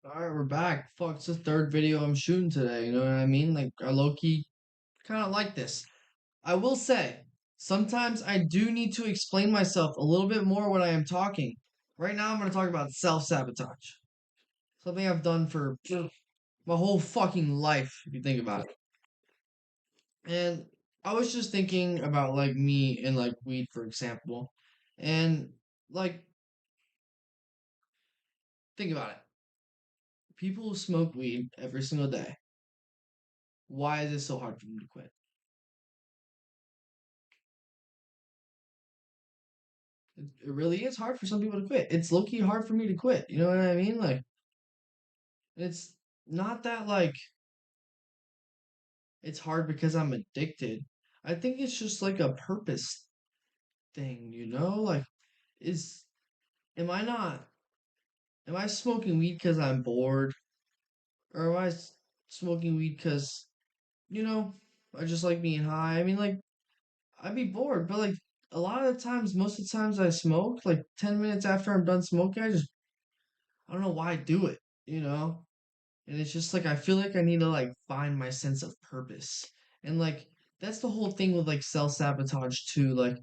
All right, we're back. Fuck, it's the third video I'm shooting today. You know what I mean? Like, I low key kind of like this. I will say, sometimes I do need to explain myself a little bit more when I am talking. Right now, I'm going to talk about self sabotage. Something I've done for my whole fucking life, if you think about it. And I was just thinking about, like, me and, like, weed, for example. And, like, think about it. People who smoke weed every single day. Why is it so hard for them to quit? It really is hard for some people to quit. It's low key hard for me to quit. You know what I mean? Like, it's not that like it's hard because I'm addicted. I think it's just like a purpose thing, you know? Like, is am I not am I smoking weed because I'm bored, or am I smoking weed because you know I just like being high? I mean, like I'd be bored, but like a lot of the times, most of the times I smoke, like 10 minutes after I'm done smoking, I don't know why I do it, you know? And it's just like I feel like I need to like find my sense of purpose. And like that's the whole thing with like self-sabotage too. Like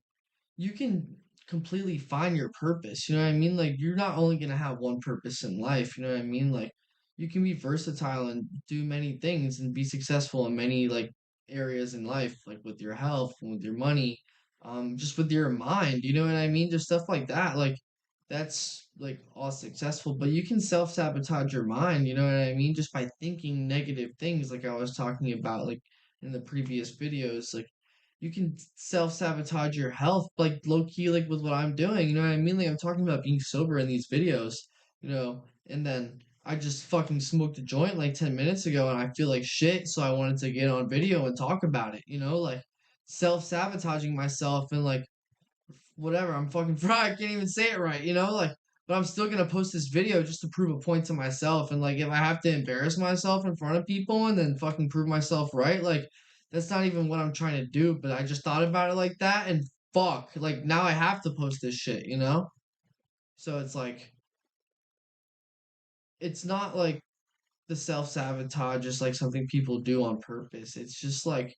you can completely find your purpose. You know what I mean? Like you're not only gonna have one purpose in life, you know what I mean? Like you can be versatile and do many things and be successful in many like areas in life, like with your health and with your money, just with your mind, you know what I mean? Just stuff like that. Like that's like all successful, but you can self-sabotage your mind, you know what I mean? Just by thinking negative things like I was talking about like in the previous videos. Like you can self-sabotage your health like low key like with what I'm doing, you know what I mean? Like I'm talking about being sober in these videos, and then I just fucking smoked a joint like 10 minutes ago and I feel like shit, so I wanted to get on video and talk about it, like self-sabotaging myself and like whatever. I'm fucking fried. I can't even say it right, like, but I'm still gonna post this video just to prove a point to myself. And like, if I have to embarrass myself in front of people and then fucking prove myself right, like, that's not even what I'm trying to do. But I just thought about it like that, and fuck, like now I have to post this shit. So it's like, it's not like the self sabotage is like something people do on purpose. It's just like,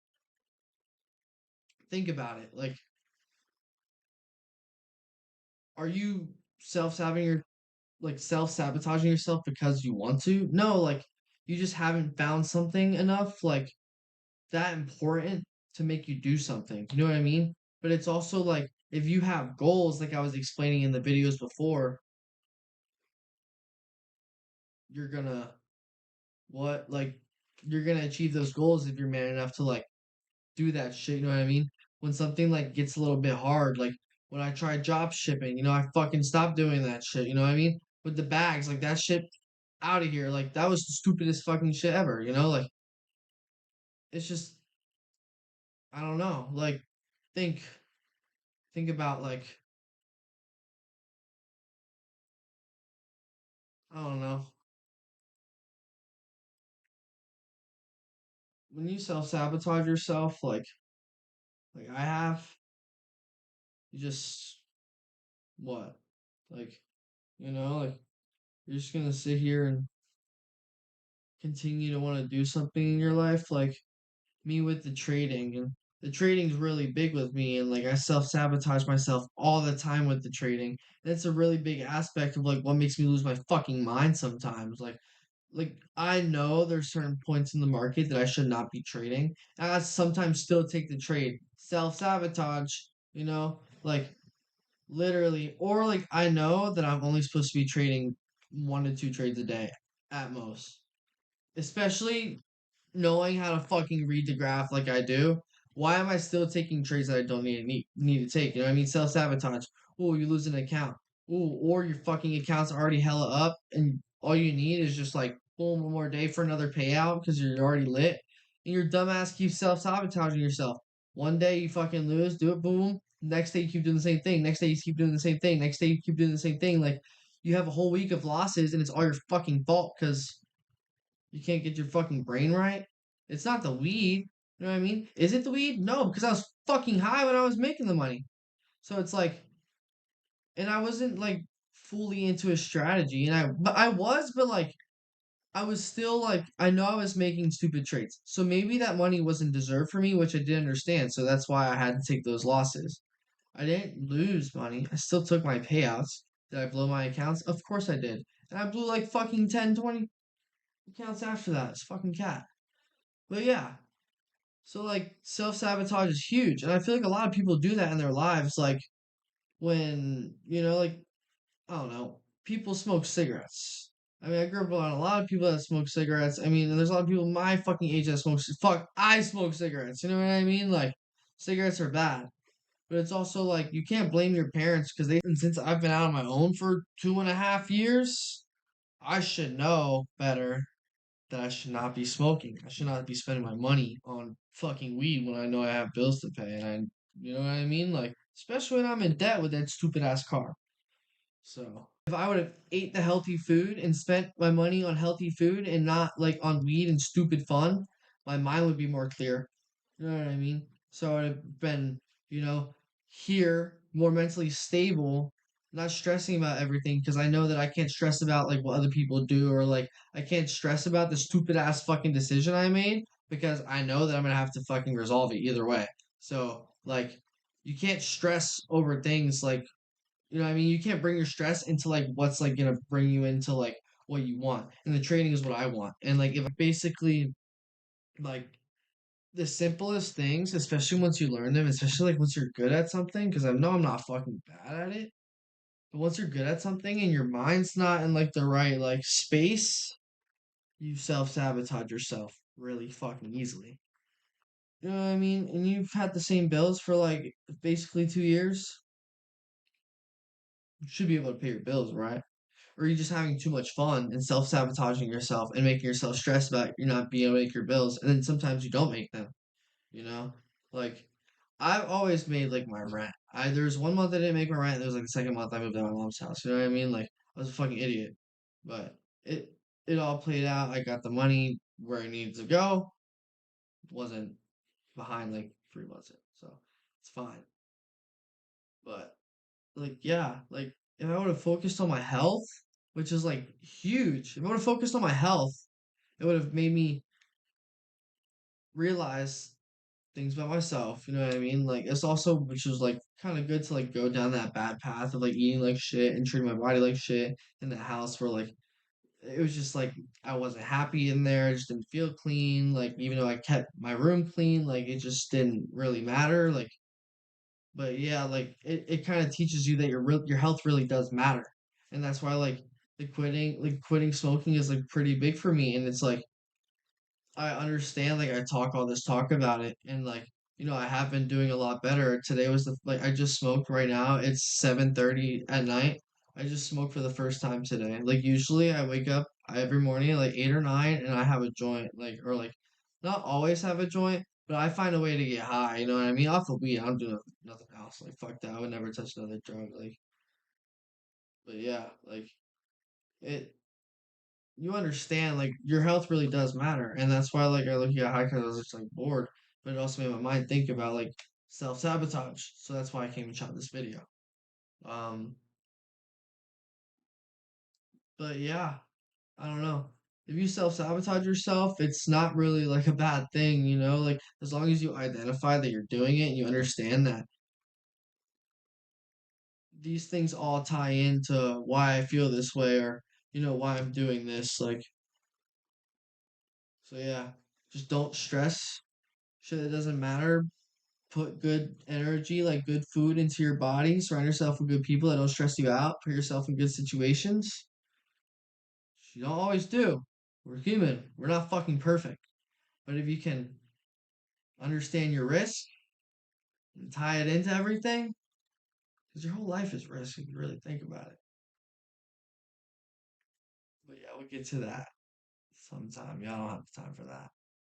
think about it. Like, are you self-sabotaging like self-sabotaging yourself because you want to? No, like you just haven't found something enough like that important to make you do something. You know what I mean? But it's also like if you have goals, like I was explaining in the videos before, you're gonna what? Like you're gonna achieve those goals if you're man enough to like do that shit, you know what I mean? When something like gets a little bit hard, like when I tried drop shipping, I fucking stopped doing that shit, you know what I mean? With the bags, like that shit out of here. Like that was the stupidest fucking shit ever, Like it's just I don't know. Like think think about like I don't know. When you self-sabotage yourself like I have, you just what? Like, like you're just gonna sit here and continue to want to do something in your life like me with the trading, and the trading's really big with me, and like I self-sabotage myself all the time with the trading. That's a really big aspect of like what makes me lose my fucking mind sometimes. Like I know there's certain points in the market that I should not be trading, and I sometimes still take the trade. Self-sabotage, like literally, or like I know that I'm only supposed to be trading 1 to 2 trades a day at most, especially knowing how to fucking read the graph like I do. Why am I still taking trades that I don't need to take? You know what I mean? Self sabotage. Oh, you lose an account. Oh, or your fucking account's already hella up, and all you need is just like boom, one more day for another payout because you're already lit. And your dumbass keeps self sabotaging yourself. One day you fucking lose, do it, boom. Next day you keep doing the same thing. Next day you keep doing the same thing. Next day you keep doing the same thing. Like you have a whole week of losses, and it's all your fucking fault because you can't get your fucking brain right. It's not the weed. You know what I mean? Is it the weed? No, because I was fucking high when I was making the money. So it's like, and I wasn't like fully into a strategy, but I was, but like I was still like, I know I was making stupid trades. So maybe that money wasn't deserved for me, which I didn't understand. So that's why I had to take those losses. I didn't lose money. I still took my payouts. Did I blow my accounts? Of course I did. And I blew like fucking 10, 20 accounts after that. It's fucking cat. But yeah. So like self-sabotage is huge. And I feel like a lot of people do that in their lives. Like when, like I don't know, people smoke cigarettes. I mean, I grew up around a lot of people that smoke cigarettes. I mean, there's a lot of people my fucking age that smoke. Fuck, I smoke cigarettes. You know what I mean? Like, cigarettes are bad, but it's also like you can't blame your parents because they. And since I've been out on my own for 2.5 years, I should know better that I should not be smoking. I should not be spending my money on fucking weed when I know I have bills to pay. And you know what I mean? Like, especially when I'm in debt with that stupid ass car. So if I would have ate the healthy food and spent my money on healthy food and not like on weed and stupid fun, my mind would be more clear. You know what I mean? So I would have been, you know, here more mentally stable, not stressing about everything because I know that I can't stress about like what other people do or like I can't stress about the stupid ass fucking decision I made because I know that I'm gonna have to fucking resolve it either way. So like you can't stress over things like what I mean? You can't bring your stress into like what's like gonna bring you into like what you want. And the trading is what I want. And like if basically like the simplest things, especially once you learn them, especially like once you're good at something, because I know I'm not fucking bad at it, but once you're good at something and your mind's not in like the right like space, you self-sabotage yourself really fucking easily. You know what I mean? And you've had the same bills for like basically 2 years. You should be able to pay your bills, right? Or are you just having too much fun and self-sabotaging yourself and making yourself stressed about you not being able to make your bills and then sometimes you don't make them, you know? Like I've always made like my rent. There's one month I didn't make my rent, and there was like the second month I moved to my mom's house. You know what I mean? Like I was a fucking idiot. But it all played out. I got the money where it needed to go. Wasn't behind like 3 months in. So it's fine. But like yeah, like if I would have focused on my health, which is like huge, if I would have focused on my health, it would have made me realize things about myself. You know what I mean? Like it's also which was like kind of good to like go down that bad path of like eating like shit and treating my body like shit in the house where like it was just like I wasn't happy in there. I just didn't feel clean. Like even though I kept my room clean, like it just didn't really matter. Like but yeah, like it kind of teaches you that your health really does matter. And that's why like quitting smoking is like pretty big for me. And it's like I understand like I talk all this talk about it and like I have been doing a lot better. Today was the like I just smoked right now. It's 7:30 at night. I just smoked for the first time today. Like usually I wake up every morning at like 8 or 9 and I have a joint like or like not always have a joint, but I find a way to get high, you know what I mean? Off of weed, I don't do nothing else. Like fuck that. I would never touch another drug. Like but yeah, like it you understand like your health really does matter and that's why like I look at high because I was just like bored but it also made my mind think about like self-sabotage so that's why I came and shot this video um but yeah I don't know if you self-sabotage yourself it's not really like a bad thing like as long as you identify that you're doing it and you understand that these things all tie into why I feel this way or why I'm doing this like so yeah just don't stress shit that doesn't matter put good energy, like good food into your body. Surround yourself with good people that don't stress you out. Put yourself in good situations. You don't always do. We're human. We're not fucking perfect. But if you can understand your risk and tie it into everything, because your whole life is risk if you really think about it. But yeah, we'll get to that sometime. Y'all don't have time for that.